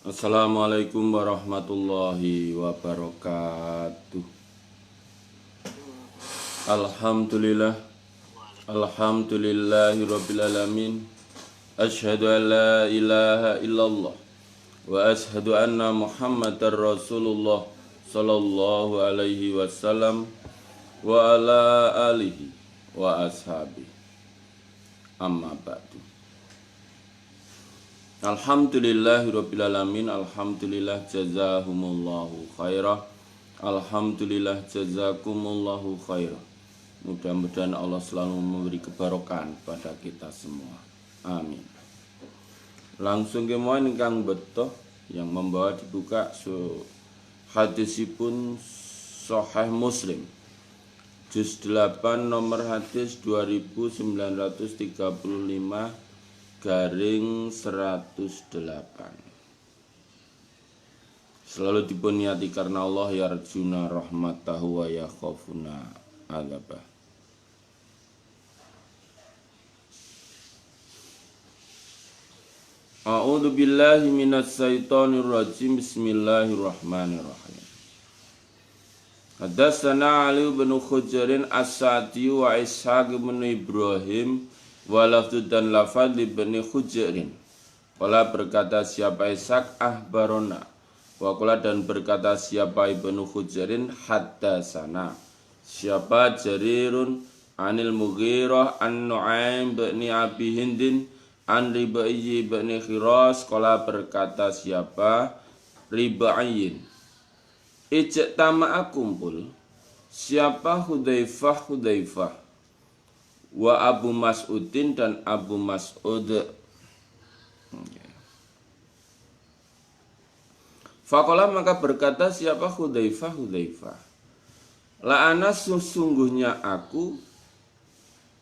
Assalamualaikum warahmatullahi wabarakatuh. Alhamdulillah. Alhamdulillahirabbil alamin. Asyhadu an la ilaha illallah wa asyhadu anna Muhammadar Rasulullah sallallahu alaihi wasallam wa ala alihi wa ashabihi. Amma ba'du. Alhamdulillahirabbil alamin. Alhamdulillah jazahumullahu khairah. Alhamdulillah jazakumullahu khairah. Mudah-mudahan Allah selalu memberi kebarokan pada kita semua. Amin. Langsung kemoan ingkang beto yang membawa dibuka hadisipun Sahih Muslim juz 8 nomor hadis 2935 garing 108. Selalu dipuniati karena Allah yarjuna rahmatahu wa yakhafuna adzabah. A'udzu billahi minas syaitonir rajim. Bismillahirrahmanirrahim. Hadatsana Ali bin Khujrin As-Sa'di wa Ishaq bin Ibrahim walafdu dan lafad ibni Khujrin. Qala berkata siapa Ishaq ahbarona. Wa qala dan berkata siapa ibnu Khujrin haddatsana. Siapa Jarirun anil Mughirah an Nu'aim bin Abi Hindin an Ribaiy bin Khiras. Qala berkata siapa Ribaiyin. Ijtama'a kumpul siapa Hudzaifah wa Abu Mas'udin dan Abu Mas'ud. Faqala maka berkata siapa Hudzaifah, la ana sesungguhnya aku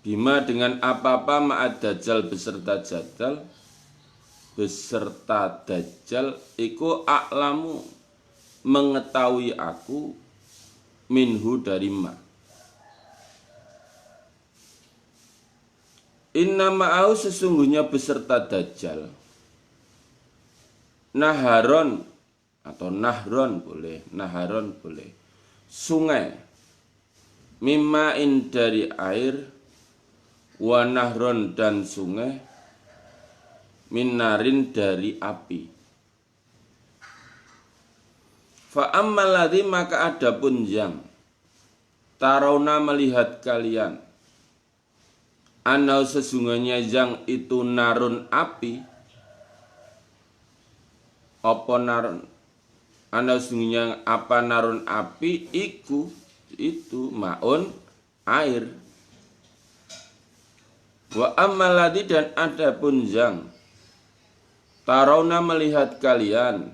bima dengan apa-apa ma'ad dajjal beserta dajjal iku a'lamu mengetahui aku minhu dari ma. Inna ma'au sesungguhnya beserta dajjal naharon atau nahron boleh, naharon boleh, sungai, mimmain dari air, wa nahron dan sungai, minarin dari api. Fa ammal ladzi maka adapun yang tarawna melihat kalian, anau sesungguhnya yang itu narun api, apa narun, anau sesungguhnya apa narun api iku itu maun air. Wa ammal ladzi dan adapun yang tarawna melihat kalian,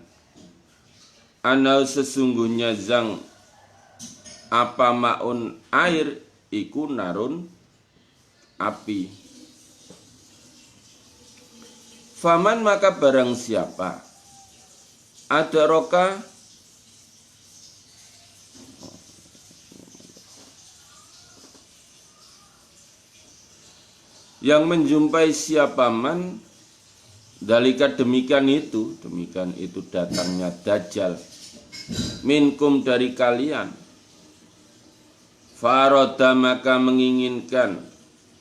anau sesungguhnya yang apa maun air iku narun api. Faman maka barang siapa adaroka yang menjumpai siapa man dalika demikian itu datangnya dajjal minkum dari kalian, faroda maka menginginkan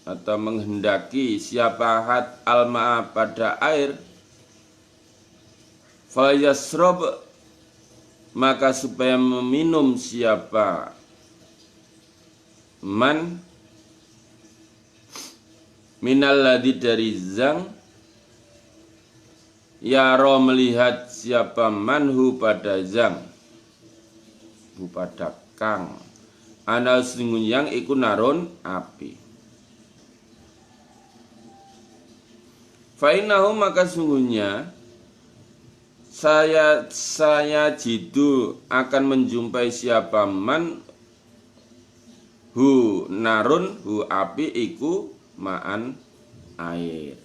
atau menghendaki siapa had alma'a pada air, falyasrob maka supaya meminum siapa man minalladzi dari zang yaro melihat siapa manhu pada zang hu pada kang ana sesungguhnya yang iku narun api. Fainahu maka sungguhnya saya jidu akan menjumpai siapa man hu narun hu api iku ma'an air.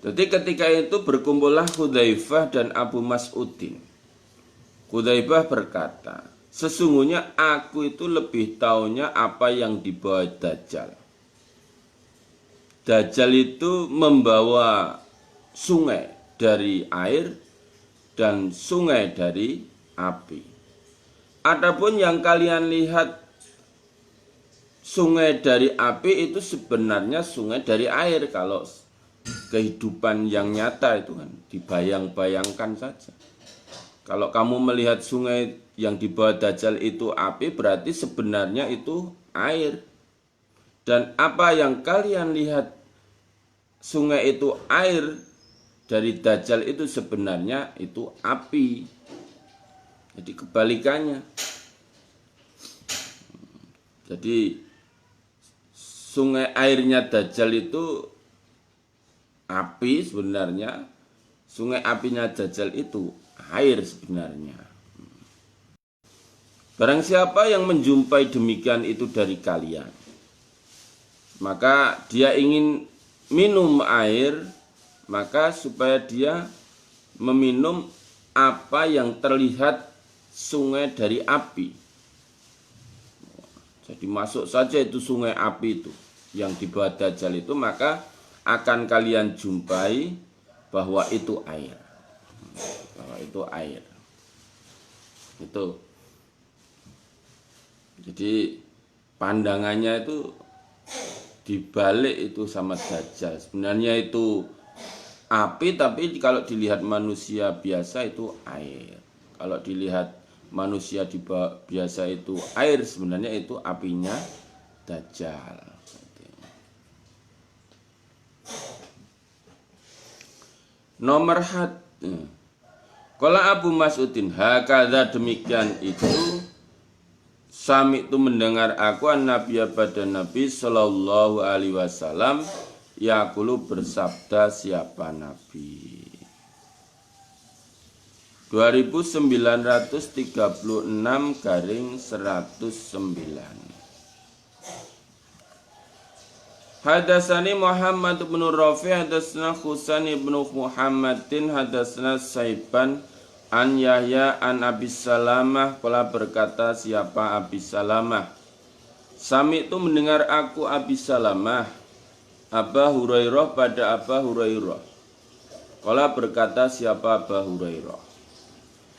Jadi ketika itu berkumpullah Hudzaifah dan Abu Mas'udin. Hudzaifah berkata, sesungguhnya aku itu lebih taunya apa yang dibawa Dajjal. Dajjal itu membawa sungai dari air dan sungai dari api. Adapun yang kalian lihat sungai dari api itu sebenarnya sungai dari air. Kalau kehidupan yang nyata itu kan dibayang-bayangkan saja. Kalau kamu melihat sungai yang di bawah Dajjal itu api, berarti sebenarnya itu air. Dan apa yang kalian lihat sungai itu air dari Dajjal itu sebenarnya itu api. Jadi kebalikannya. Jadi sungai airnya Dajjal itu api sebenarnya, sungai apinya Dajjal itu air sebenarnya. Barang siapa yang menjumpai demikian itu dari kalian, maka dia ingin minum air, maka supaya dia meminum apa yang terlihat sungai dari api. Jadi masuk saja itu sungai api itu yang di bawah Dajjal itu, maka akan kalian jumpai bahwa itu air. Bahwa itu air. Itu. Jadi pandangannya itu dibalik itu sama Dajjal. Sebenarnya itu api, tapi kalau dilihat manusia biasa itu air. Kalau dilihat manusia biasa itu air, sebenarnya itu apinya Dajjal. Nomor Qala Abu Mas'udin, hakadha demikian itu, sami itu mendengar aku Nabi pada Nabi Sallallahu Alaihi Wasallam, yaqulu bersabda siapa Nabi. 2936/109. Hadasani Muhammad bin Rafi, hadasna Husain bin Muhammadin, hadasna Saiban an Yahya an Abi Salamah. Qala berkata siapa Abi Salamah, sami itu mendengar aku Abi Salamah Aba Hurairah pada Aba Hurairah. Qala berkata siapa Aba Hurairah,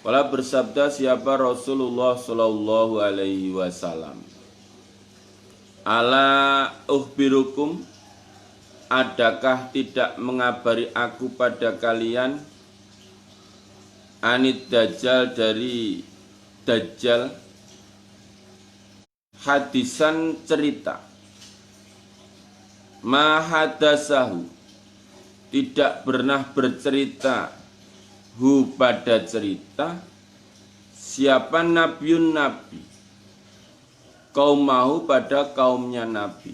qala bersabda siapa Rasulullah sallallahu alaihi wasallam, ala ukhbirukum, adakah tidak mengabari aku pada kalian, anid Dajjal dari Dajjal, hadisan cerita, ma hadasahu, tidak pernah bercerita, hu pada cerita, siapa nabiun nabi, kaumahu pada kaumnya Nabi.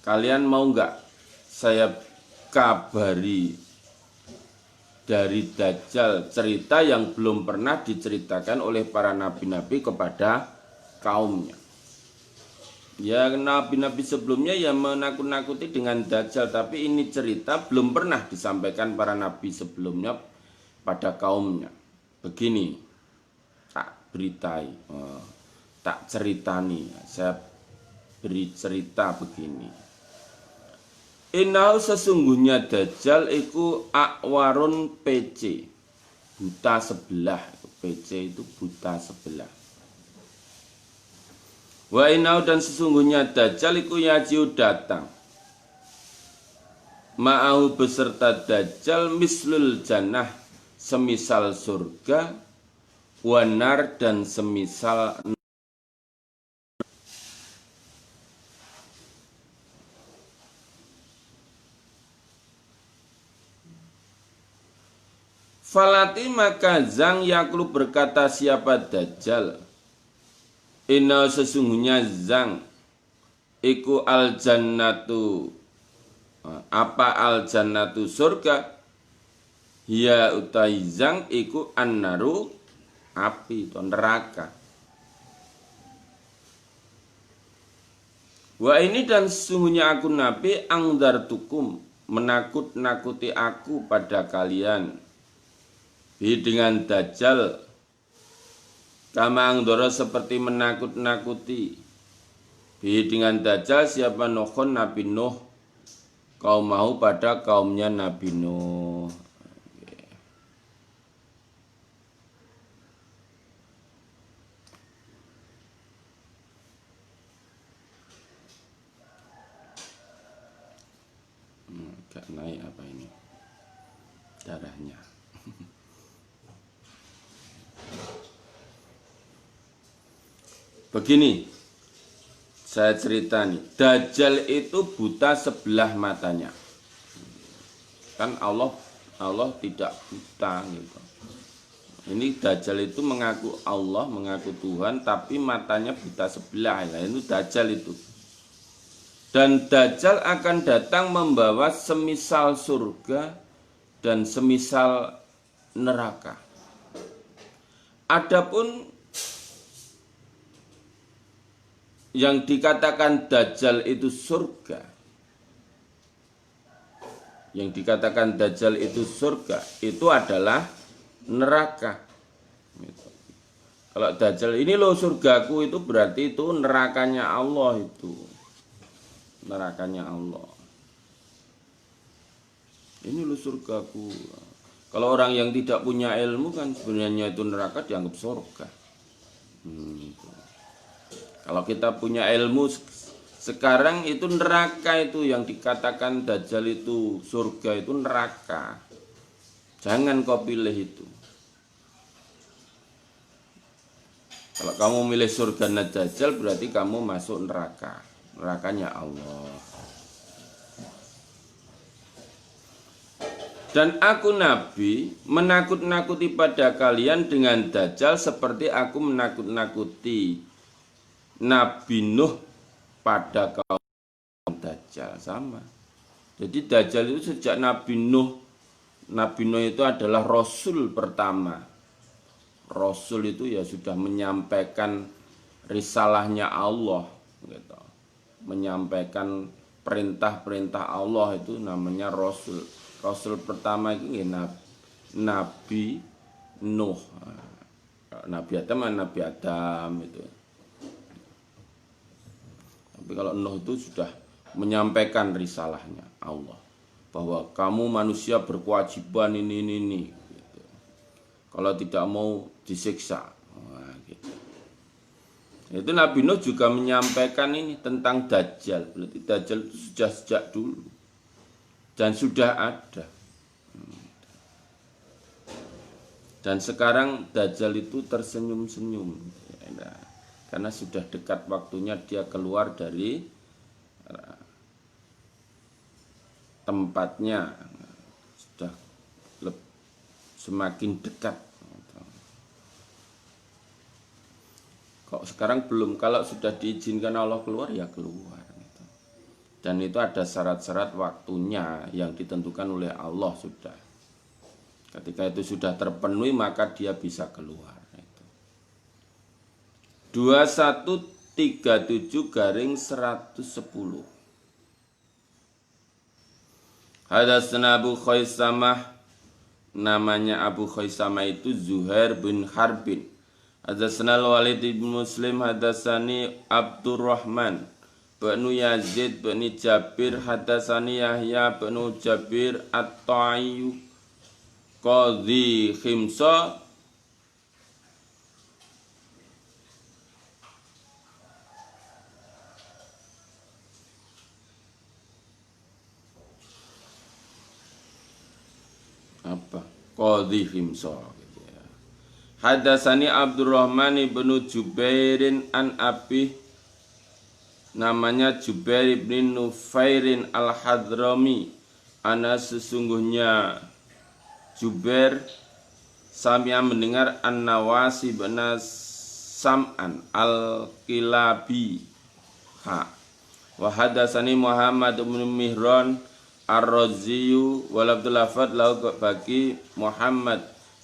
Kalian mau nggak saya kabari dari Dajjal cerita yang belum pernah diceritakan oleh para nabi-nabi kepada kaumnya? Ya, nabi-nabi sebelumnya ya menakut-nakuti dengan Dajjal, tapi ini cerita belum pernah disampaikan para nabi sebelumnya pada kaumnya. Begini, beritai, tak ceritani, saya beri cerita begini. Inau sesungguhnya Dajjal iku akwarun PC, buta sebelah. PC itu buta sebelah. Wa inau dan sesungguhnya Dajjal iku yajiu datang, ma'ahu beserta Dajjal mislul jannah, semisal surga, wanar dan semisal. Falati maka zang yaklu berkata siapa Dajjal, inna sesungguhnya zang iku al jannatu, apa al jannatu surga, ya utai zang iku annaru, api atau neraka. Wa ini dan sesungguhnya aku Nabi angdartukum, menakut-nakuti aku pada kalian, dengan Dajjal, kama angdoro seperti menakut-nakuti, dengan Dajjal siapa Nuhun Nabi Nuh, kaum mau pada kaumnya Nabi Nuh. Gak naik apa ini darahnya. Begini, saya cerita nih, Dajjal itu buta sebelah matanya. Kan Allah tidak buta gitu. Ini Dajjal itu mengaku Allah, mengaku Tuhan, tapi matanya buta sebelah. Nah, itu Dajjal itu. Dan Dajjal akan datang membawa semisal surga dan semisal neraka. Adapun yang dikatakan Dajjal itu surga, yang dikatakan Dajjal itu surga, itu adalah neraka. Kalau Dajjal ini loh surgaku, itu berarti itu nerakanya Allah itu. Nerakanya Allah. Ini loh surgaku. Kalau orang yang tidak punya ilmu kan sebenarnya itu neraka dianggap surga. Kalau kita punya ilmu sekarang itu neraka itu yang dikatakan Dajjal itu surga itu neraka. Jangan kau pilih itu. Kalau kamu milih surga Dajjal berarti kamu masuk neraka. Nerakanya Allah. Dan aku Nabi menakut-nakuti pada kalian dengan Dajjal seperti aku menakut-nakuti Nabi Nuh pada kaum Dajjal. Sama. Jadi Dajjal itu sejak Nabi Nuh itu adalah Rasul pertama. Rasul itu ya sudah menyampaikan risalahnya Allah gitu. Menyampaikan perintah-perintah Allah itu namanya Rasul. Rasul pertama itu ya Nabi Nuh. Nabi Adam itu. Tapi kalau Nuh itu sudah menyampaikan risalahnya Allah bahwa kamu manusia berkewajiban ini gitu. Kalau tidak mau disiksa. Gitu. Itu Nabi Nuh juga menyampaikan ini tentang Dajjal. Berarti Dajjal itu sudah sejak dulu dan sudah ada. Dan sekarang Dajjal itu tersenyum-senyum karena sudah dekat waktunya dia keluar dari tempatnya, sudah semakin dekat. Kok sekarang belum? Kalau sudah diizinkan Allah keluar ya keluar. Dan itu ada syarat-syarat waktunya yang ditentukan oleh Allah sudah. Ketika itu sudah terpenuhi maka dia bisa keluar. 2137-110. Hadatsana Abu Khaisamah, namanya Abu Khaisamah itu Zuhair bin Harbin. Hadatsana Walid bin Muslim, hadatsani Abdurrahman bin Yazid bin Jabir, hadatsani Yahya bin Jabir At-Ta'i Qadhi Khimsa Qadhi Khimsa. Hadatsani Abdurrahman bin Jubairin an Abi, namanya Jubair bin Nufairin al-Hadrami. Ana sesungguhnya Jubair samia mendengar An-Nawasi bin Sam'an al-Kilabi. Wa hadatsani Muhammad bin Mihran Ar-Raziyu wal Abdul Lafad lahu bagi Muhammad.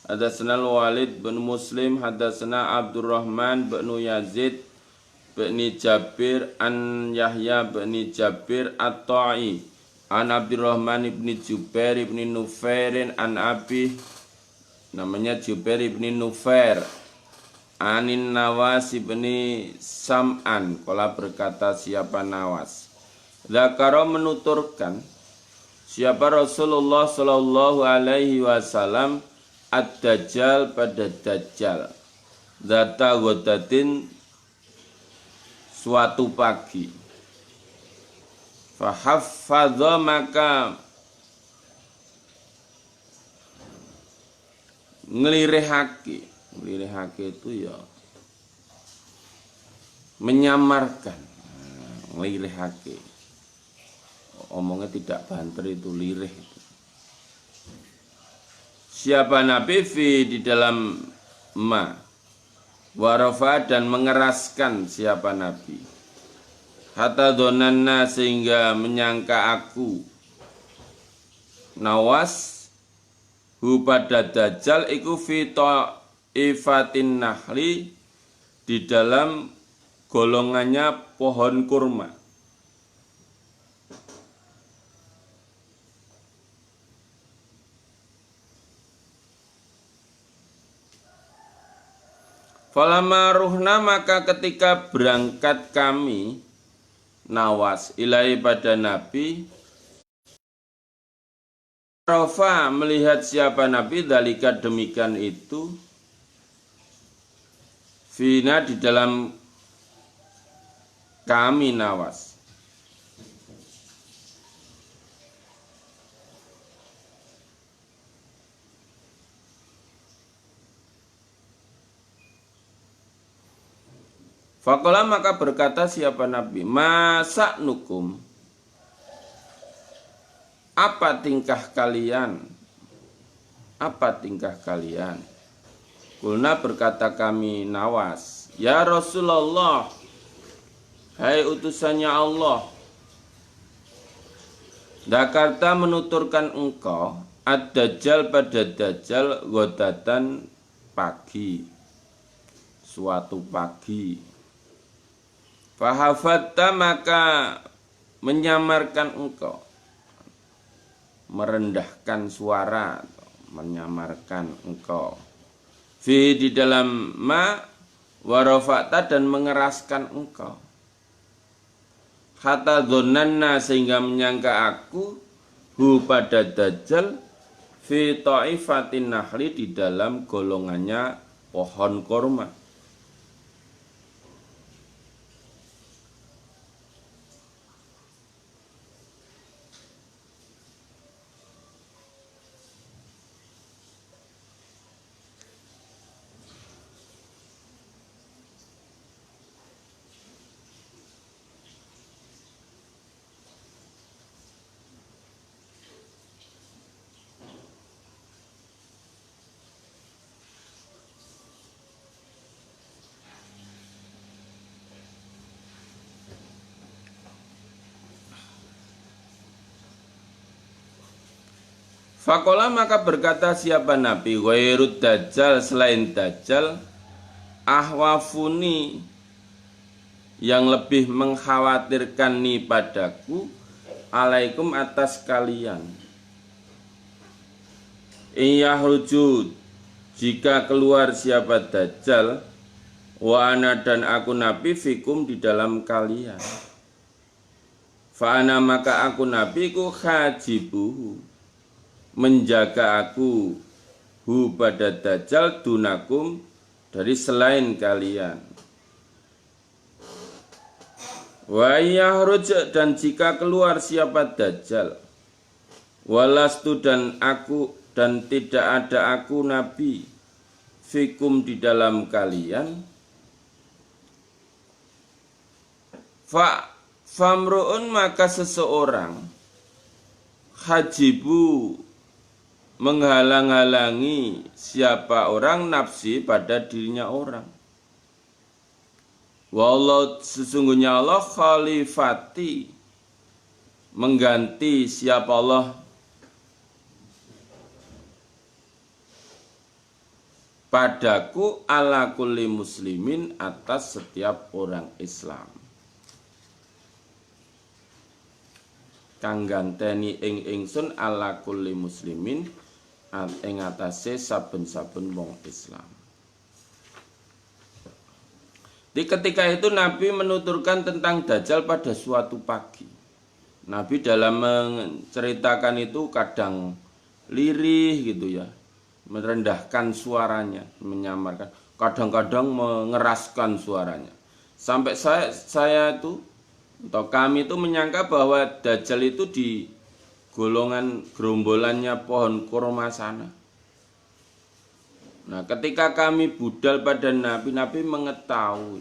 Hadatsana Walid bin Muslim, hadatsana Abdurrahman bin Yazid bin Jabir an Yahya bin Jabir At-Ta'i an Abdurrahman bin Jubair bin Nufairin an Abi namanya Jubair ibni Nufair anin Nawas ibni Sam'an, qala berkata siapa Nawas, Zakaro menuturkan siapa Rasulullah Shallallahu Alaihi Wasallam ad-Dajjal pada Dajjal, Zata Godatin suatu pagi, fahaffadha maka ngelirihake itu ya menyamarkan, ngelirihake, omongnya tidak banter itu lirih. Siapa Nabi fi di dalam ma warafa dan mengeraskan siapa Nabi, hatta donanna sehingga menyangka aku Nawas hu pada Dajjal iku fi ta'ifatin nahli di dalam golongannya pohon kurma. Falamma ruhna maka ketika berangkat kami Nawas ilahi pada Nabi, Rafa melihat siapa Nabi dalika demikian itu fina di dalam kami Nawas. Faqala maka berkata siapa Nabi, masa nukum, apa tingkah kalian? Apa tingkah kalian? Kulna berkata kami Nawas, ya Rasulullah, hai utusannya Allah, Dakarta menuturkan engkau ad-Dajjal pada Dajjal godatan pagi, suatu pagi. Fahafatta maka menyamarkan engkau, merendahkan suara, menyamarkan engkau. Fi di dalam ma warafata dan mengeraskan engkau. Hatta dhonanna sehingga menyangka aku hu pada Dajjal fi ta'ifatin nahli di dalam golongannya pohon korma. Fakola maka berkata siapa Nabi, ghairud Dajjal selain Dajjal, ahwafuni yang lebih mengkhawatirkan nih padaku, alaikum atas kalian. Iyahruju jika keluar siapa Dajjal, wa ana dan aku Nabi fikum di dalam kalian. Fa ana maka aku Nabi ku khajibuhu, menjaga aku hu pada Dajjal dunakum dari selain kalian. Wa yahruj dan jika keluar siapa Dajjal, walastu dan aku dan tidak ada aku Nabi fikum di dalam kalian, famruun maka seseorang hajibu menghalang-halangi siapa orang nafsi pada dirinya orang. Wallahu sesungguhnya Allah khalifati mengganti siapa Allah padaku ala kulli muslimin atas setiap orang Islam. Kang ganteni ing ingsun ala kulli muslimin ing atase saben-saben wong Islam. Di ketika itu Nabi menuturkan tentang Dajjal pada suatu pagi. Nabi dalam menceritakan itu kadang lirih gitu ya, merendahkan suaranya, menyamarkan, kadang-kadang mengeraskan suaranya. Sampai saya itu atau kami itu menyangka bahwa Dajjal itu di golongan gerombolannya pohon kurma sana. Nah, ketika kami budal pada Nabi, Nabi mengetahui.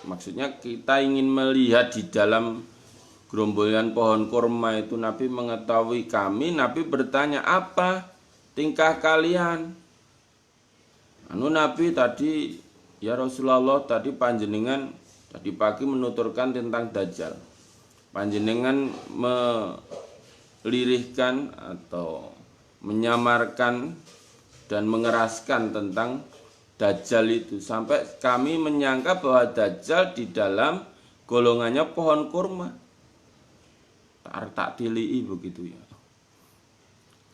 Maksudnya kita ingin melihat di dalam gerombolan pohon kurma itu, Nabi mengetahui kami. Nabi bertanya, apa tingkah kalian? Nabi tadi, ya Rasulullah, tadi panjenengan tadi pagi menuturkan tentang Dajjal. Panjenengan melirihkan atau menyamarkan dan mengeraskan tentang Dajjal itu, sampai kami menyangka bahwa Dajjal di dalam golongannya pohon kurma. Tak dilii begitu ya.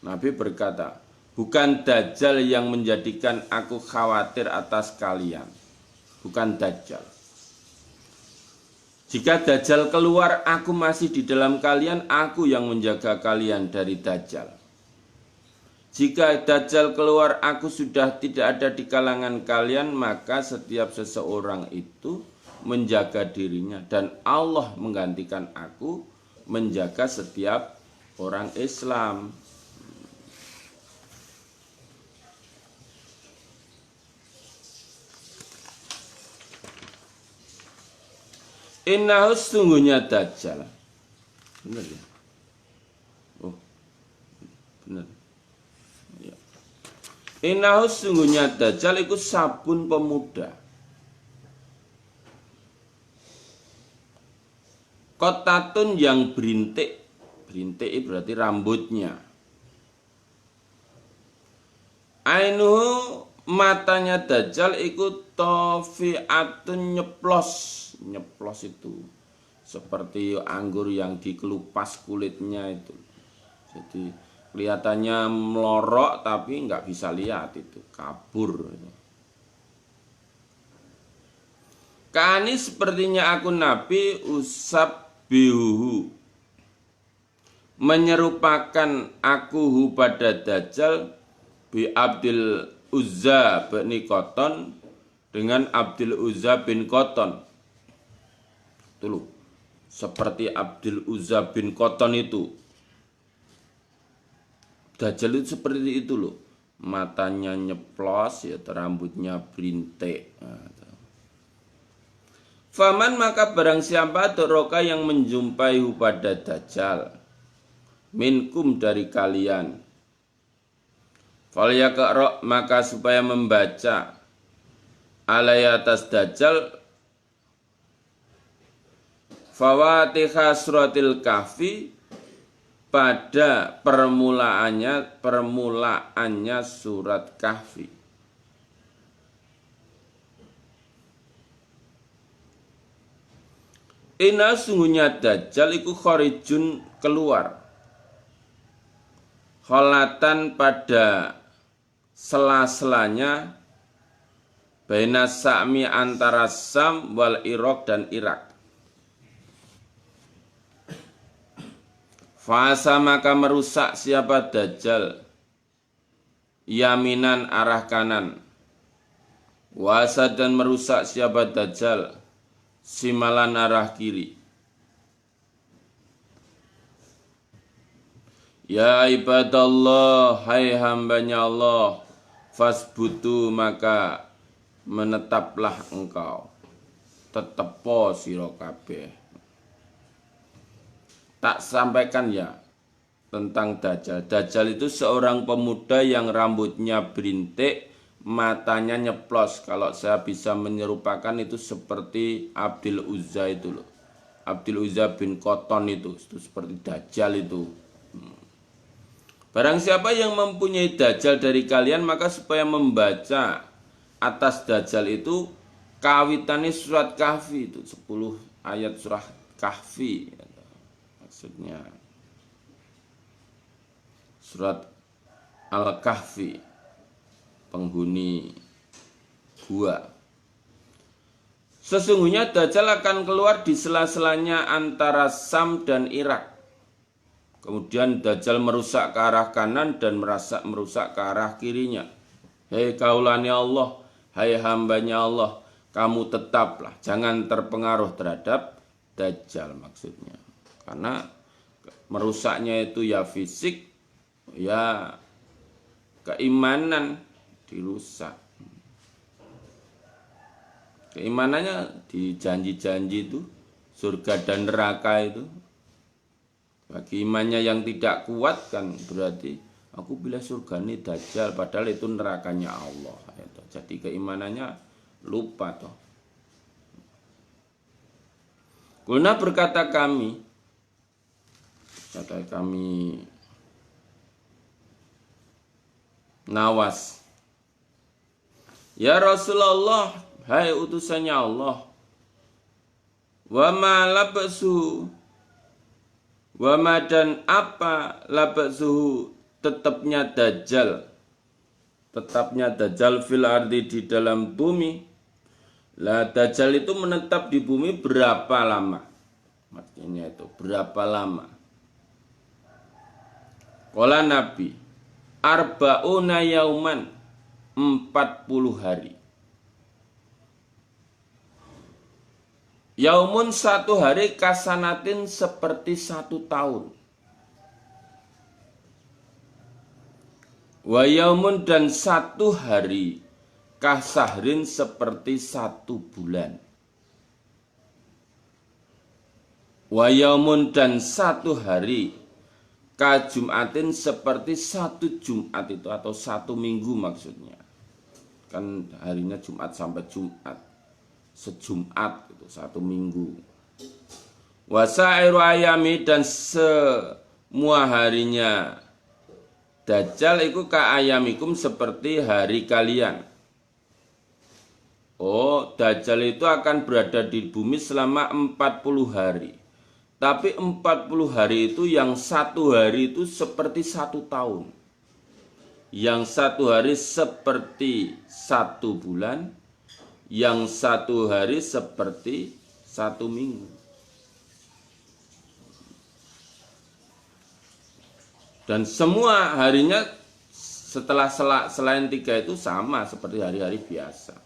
Nabi berkata, bukan Dajjal yang menjadikan aku khawatir atas kalian. Bukan Dajjal. Jika Dajjal keluar, aku masih di dalam kalian, aku yang menjaga kalian dari Dajjal. Jika Dajjal keluar, aku sudah tidak ada di kalangan kalian, maka setiap seseorang itu menjaga dirinya. Dan Allah menggantikan aku menjaga setiap orang Islam. Innahu sungguhnya Dajjal. Benar ya? Oh, benar. Ya. Innahu sungguhnya Dajjal itu sabun pemuda. Kotatun yang berintik. Berintik berarti rambutnya. Ainuhu matanya Dajjal ikut tofiatun nyeplos. Nyeplos itu seperti anggur yang dikelupas kulitnya itu. Jadi kelihatannya melorok tapi nggak bisa lihat, itu kabur. Kani sepertinya aku Nabi usab bihuhu, menyerupakan akuhu pada Dajjal bi Abdul Uzza bin Qoton, dengan Abdul Uzza bin Qoton. Itu loh, seperti Abdul Uzza bin Qoton itu. Dajjal itu seperti itu loh, matanya nyeplos ya, rambutnya berintik. Faman maka barang siapa doroka yang menjumpai pada Dajjal, minkum dari kalian, falyaqra maka supaya membaca alai atas Dajjal Fawatiha suratil kahfi, pada permulaannya surat kahfi. Inna sungguhnya Dajjal iku kharijun keluar, kholatan pada sela-selanya, baina sa'mi antara Sam wal Irak dan Irak. Fasa maka merusak siapa Dajjal yaminan arah kanan, wasa dan merusak siapa Dajjal simalan arah kiri. Ya ibadallah, hai hambanya Allah, fasbutu maka menetaplah engkau, tetepo sira kabeh. Tak sampaikan ya tentang Dajjal. Dajjal itu seorang pemuda yang rambutnya berintik, matanya nyeplos. Kalau saya bisa menyerupakan itu seperti Abdul Uzza itu loh. Abdul Uzza bin Qoton itu seperti Dajjal itu. Barang siapa yang mempunyai Dajjal dari kalian, maka supaya membaca atas Dajjal itu kawitannya surat Kahfi itu 10 ayat surah Kahfi. Maksudnya surat Al-Kahfi, penghuni gua. Sesungguhnya Dajjal akan keluar di sela-selanya antara Sam dan Irak. Kemudian Dajjal merusak ke arah kanan dan merusak ke arah kirinya. Hei kaulani Allah, hai hambanya Allah, kamu tetaplah, jangan terpengaruh terhadap Dajjal maksudnya. Karena merusaknya itu ya fisik, ya keimanan dirusak. Keimanannya di janji-janji itu, surga dan neraka itu. Bagi imannya yang tidak kuat kan berarti aku pilih surga ini Dajjal, padahal itu nerakanya Allah. Jadi keimanannya lupa toh. Kulna berkata kami Nawas, ya Rasulullah, hai utusannya Allah, wa ma labsu, wa ma dan apa labsuhu tetapnya Dajjal fil ardi di dalam bumi. Lah Dajjal itu menetap di bumi berapa lama? Maksudnya itu berapa lama? Qala Nabi, arba'una yauman, 40 hari. Yaumun satu hari kasanatin seperti 1 tahun. Wa yaumun dan 1 hari kasahrin seperti 1 bulan. Wa yaumun dan 1 hari kajumatin seperti 1 Jumat itu atau 1 minggu maksudnya. Kan harinya Jumat sampai Jumat. Sejumat itu 1 minggu. Wasairu ayami dan semua harinya Dajjal itu ka ayamikum seperti hari kalian. Oh, Dajjal itu akan berada di bumi selama 40 hari. Tapi 40 hari itu yang 1 hari itu seperti 1 tahun. Yang 1 hari seperti 1 bulan. Yang 1 hari seperti 1 minggu. Dan semua harinya setelah selain 3 itu sama seperti hari-hari biasa.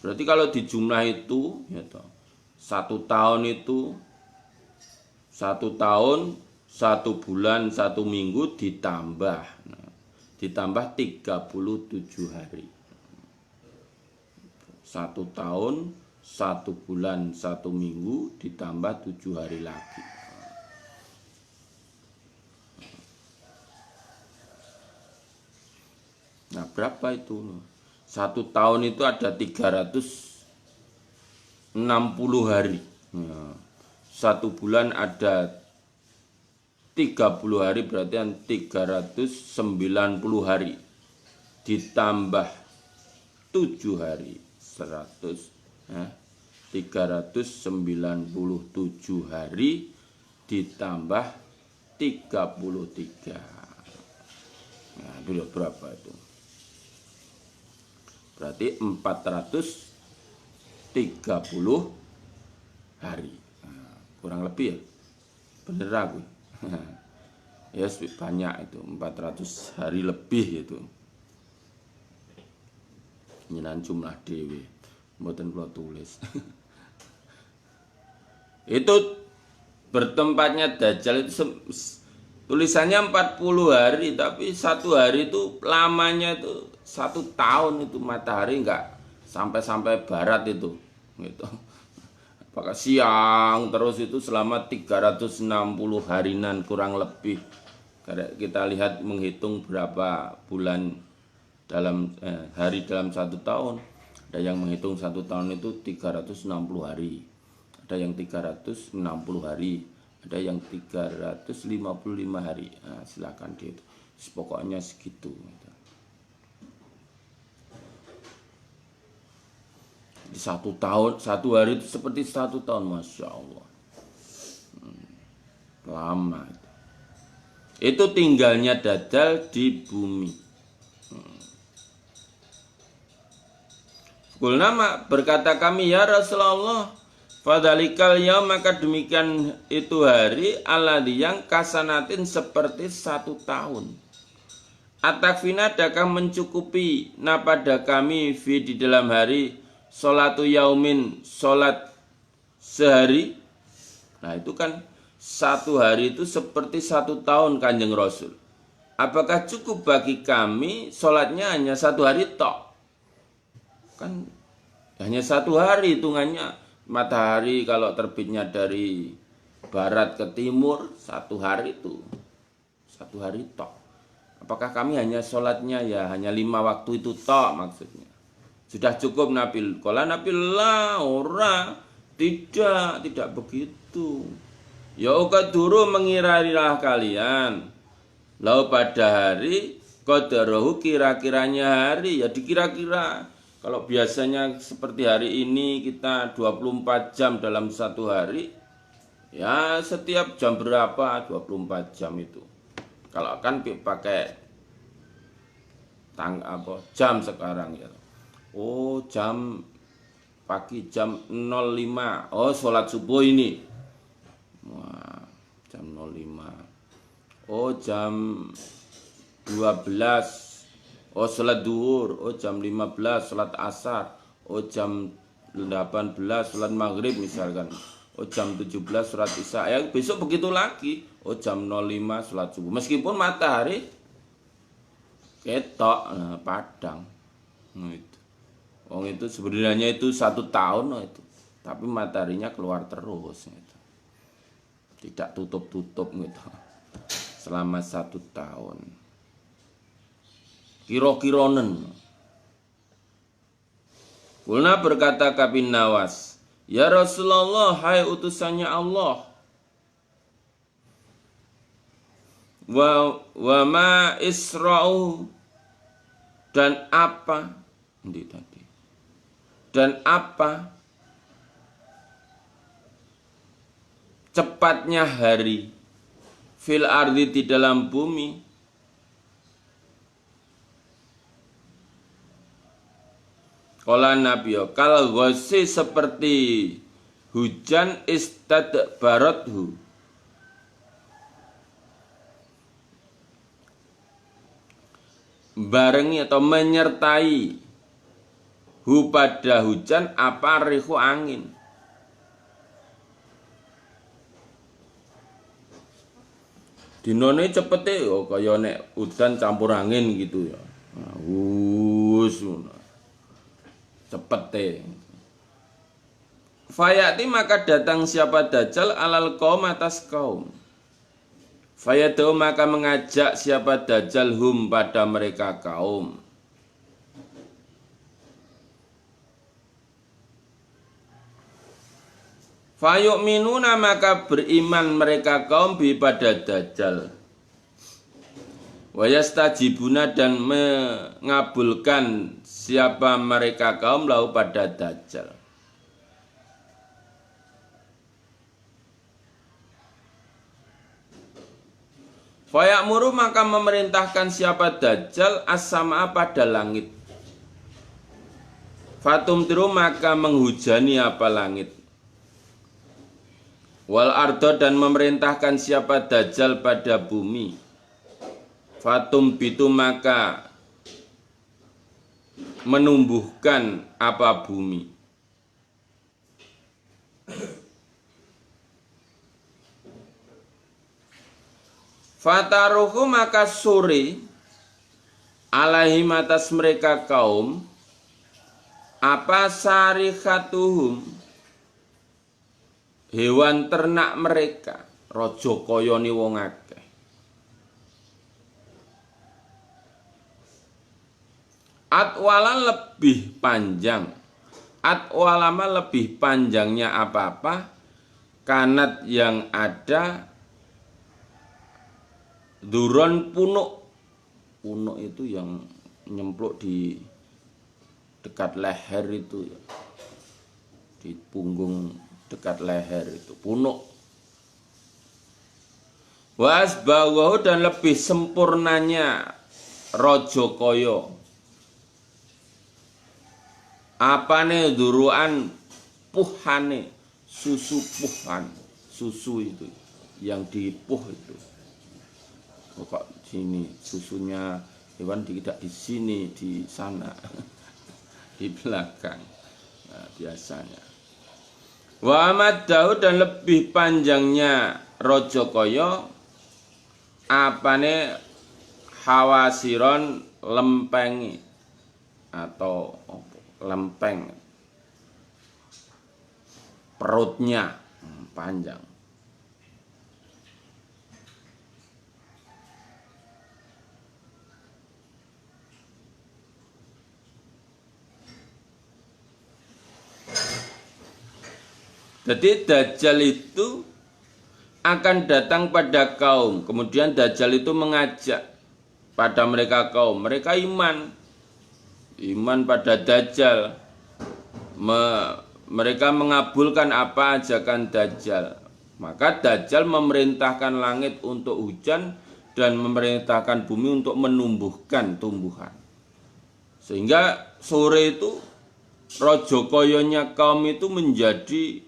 Berarti kalau dijumlah itu, ya toh, 1 tahun itu 1 tahun, 1 bulan, 1 minggu ditambah 37 hari. 1 tahun, 1 bulan, 1 minggu ditambah 7 hari lagi. Nah, berapa itu? 1 tahun itu ada 360 hari. 1 bulan ada 30 hari, berarti 390 hari. Ditambah 7 hari. 397 hari ditambah 33. Nah, dulu berapa itu? Berarti 430 hari. Nah, kurang lebih ya. Bener aku. Ya banyak itu, 400 hari lebih itu. Nyenan jumlah dewe, mboten kula tulis. Itu bertempatnya Dajjal itu tulisannya 40 hari, tapi 1 hari itu lamanya itu 1 tahun itu, matahari enggak sampai barat itu, gitu. Apakah siang terus itu selama 360 harinan kurang lebih. Kita lihat menghitung berapa bulan dalam hari dalam 1 tahun. Ada yang menghitung 1 tahun itu 360 hari, ada yang 360 hari, ada yang 355 hari. Nah, silakan dia itu, pokoknya segitu. Di 1 tahun, 1 hari itu seperti 1 tahun, masya Allah. Lama itu tinggalnya Dajjal di bumi. Kulna berkata kami, ya Rasulullah, fadzalikal yaum, maka demikian itu hari alladzi yang kasanatin seperti 1 tahun. Atakfina, adakah mencukupi na pada kami fi di dalam hari sholatu yaumin, sholat sehari. Nah itu kan 1 hari itu seperti 1 tahun Kanjeng Rasul. Apakah cukup bagi kami sholatnya hanya 1 hari tok? Kan hanya 1 hari hitungannya. Matahari kalau terbitnya dari barat ke timur 1 hari itu 1 hari tok. Apakah kami hanya sholatnya ya hanya 5 waktu itu tok maksudnya? Sudah cukup Nabi? Qala Nabi la ora, tidak begitu. Ya ukaduru, mengirailah kalian. Lau pada hari qadarahu, kira-kiranya hari ya dikira-kira. Kalau biasanya seperti hari ini kita 24 jam dalam 1 hari, ya setiap jam berapa 24 jam itu. Kalau kan pakai jam sekarang ya. Oh, jam pagi jam 05. Oh, sholat subuh ini. Wah, jam 05. Oh, jam 12. Oh, sholat duhur. Oh, jam 15 sholat asar. Oh, jam 18 sholat maghrib misalkan. Oh, jam 17 sholat isya. Ya, besok begitu lagi. Oh, jam 05 sholat subuh. Meskipun matahari ketok, padang. Nah, itu. Itu sebenarnya itu 1 tahun itu. Tapi mataharinya keluar terus gitu. Tidak tutup-tutup gitu. Selama 1 tahun. Kiro-kironen. Kulna berkata Kabin Nawas, ya Rasulullah, hai utusannya Allah. Wa ma isra'u, dan apa cepatnya hari fil ardi, di dalam bumi. Qala Nabi, kal ghosi, seperti hujan istadbarathu, barengi atau menyertai hu pada hujan apa rihu angin. Dinone cepete yo kaya nek udan campur angin gitu ya. Cepete. Fayati, maka datang siapa Dajjal alal kaum, atas kaum. Fayadu, maka mengajak siapa Dajjal hum pada mereka kaum. Fayu'minuna, maka beriman mereka kaum bi pada Dajjal. Wayastajibuna, dan mengabulkan siapa mereka kaum lahu pada Dajjal. Fayamuru, maka memerintahkan siapa Dajjal as-sama pada langit. Fatumtiru, maka menghujani apa langit. Wal ardo, dan memerintahkan siapa Dajjal pada bumi. Fatum bitu, maka menumbuhkan apa bumi. Fataruhu, maka sore alaihim, atas mereka kaum apa sarihatuhum, hewan ternak mereka, rojo koyoni wong akeh. Atwalan, lebih panjang. Atwalama, lebih panjangnya apa-apa. Kanat, yang ada. Duron, punuk. Punuk itu yang nyempluk di dekat leher itu ya. Di punggung dekat leher itu punuk. Wasbawahu, dan lebih sempurnanya rojo koyo. Apane duruan puhane, susu puhan, susu itu yang dipuh itu. Kok sini susunya hewan tidak di sini, di sana, di belakang. Nah, biasanya. Wa amad Daud dan lebih panjangnya Rajakaya apane hawasiron lempengi atau lempeng perutnya panjang. Jadi Dajjal itu akan datang pada kaum. Kemudian Dajjal itu mengajak pada mereka kaum. Mereka iman pada Dajjal. Mereka mengabulkan apa ajakan Dajjal. Maka Dajjal memerintahkan langit untuk hujan dan memerintahkan bumi untuk menumbuhkan tumbuhan. Sehingga sore itu Rajakayanya kaum itu menjadi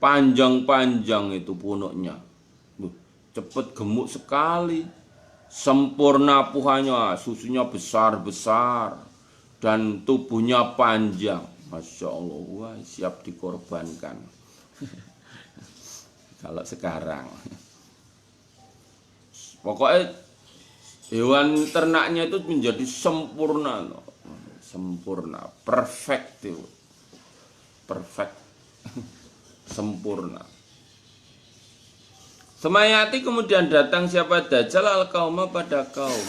panjang-panjang itu punuknya. Cepet gemuk sekali. Sempurna puhannya, susunya besar-besar dan tubuhnya panjang. Masya Allah, wah, siap dikorbankan. Kalau sekarang pokoknya hewan ternaknya itu menjadi sempurna, perfect itu. Perfect. Sempurna. Semayati kemudian datang siapa Dajjal al-qauma pada kaum.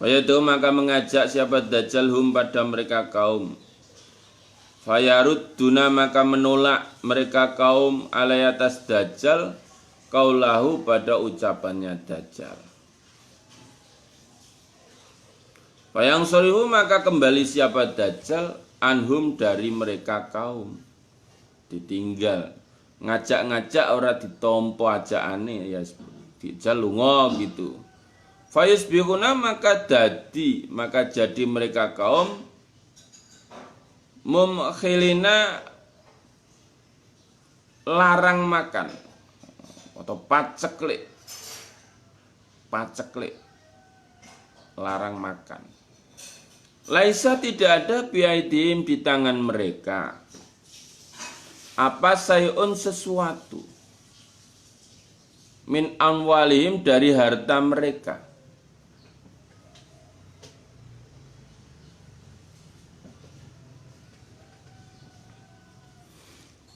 Fayadu maka mengajak siapa Dajjal hum pada mereka kaum. Fayarudduna maka menolak mereka kaum alai atas Dajjal kaulahu pada ucapannya Dajjal. Fayang sorihu maka kembali siapa Dajjal anhum dari mereka kaum. Ditinggal ngajak-ngajak ora ditompo ajakane ya Dajjal lunga gitu. Fayusbihuna maka jadi mereka kaum mumkhilina larang makan atau paceklik larang makan. Laisa tidak ada biaidim di tangan mereka apa sayun sesuatu min amwalihim dari harta mereka.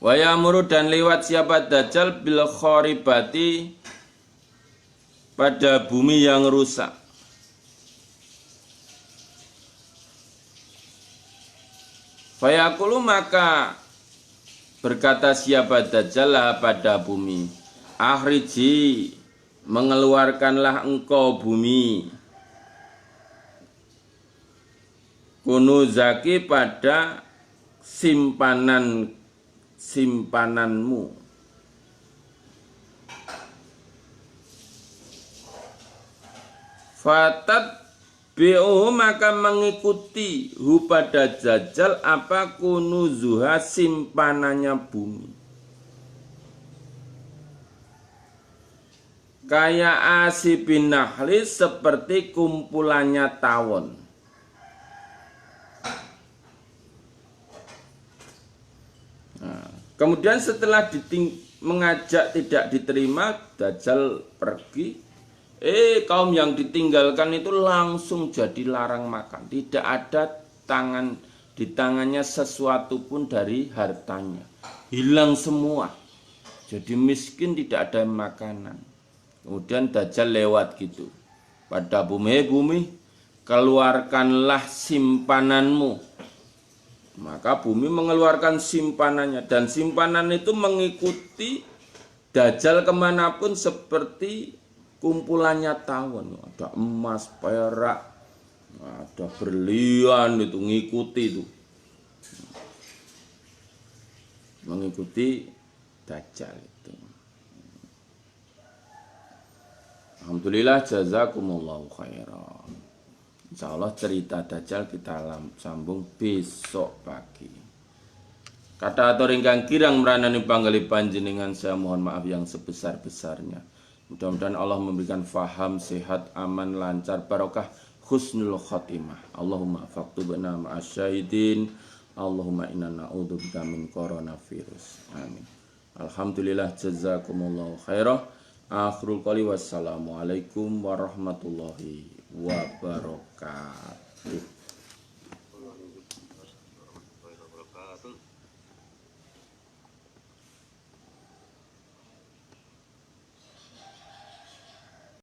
Wa ya'muru dan lewat siapa Dajjal bil kharibati pada bumi yang rusak. Fayaqulu maka berkata siapa Dajjal pada bumi, akhriji mengeluarkanlah engkau bumi kunuzaki pada simpananmu. Fatat bi'uhu maka mengikuti hu pada Dajjal apa kunuzuha simpanannya bumi. Kayak asibin nahli seperti kumpulannya tawon. Nah, kemudian setelah mengajak tidak diterima, Dajjal pergi. Kaum yang ditinggalkan itu langsung jadi larang makan. Tidak ada di tangannya sesuatu pun dari hartanya. Hilang semua. Jadi miskin, tidak ada makanan. Kemudian Dajjal lewat gitu. Pada bumi, keluarkanlah simpananmu. Maka bumi mengeluarkan simpanannya. Dan simpanan itu mengikuti Dajjal kemanapun seperti kumpulannya tawon, ada emas, perak, ada berlian itu ngikuti itu, mengikuti Dajjal itu. Alhamdulillah jazakumullahu khairan. Insya Allah cerita Dajjal kita sambung besok pagi. Kata atur ingkang kirang meranani panggali panjenengan, saya mohon maaf yang sebesar-besarnya. Mudah-mudahan Allah memberikan faham, sehat, aman, lancar, barokah, husnul khotimah. Allahumma faktubna ma'asyahidin. Allahumma inna na'udzubika min coronavirus. Amin. Alhamdulillah, jazakumullahu khairah. Akhirul qali wassalamualaikum warahmatullahi wabarakatuh.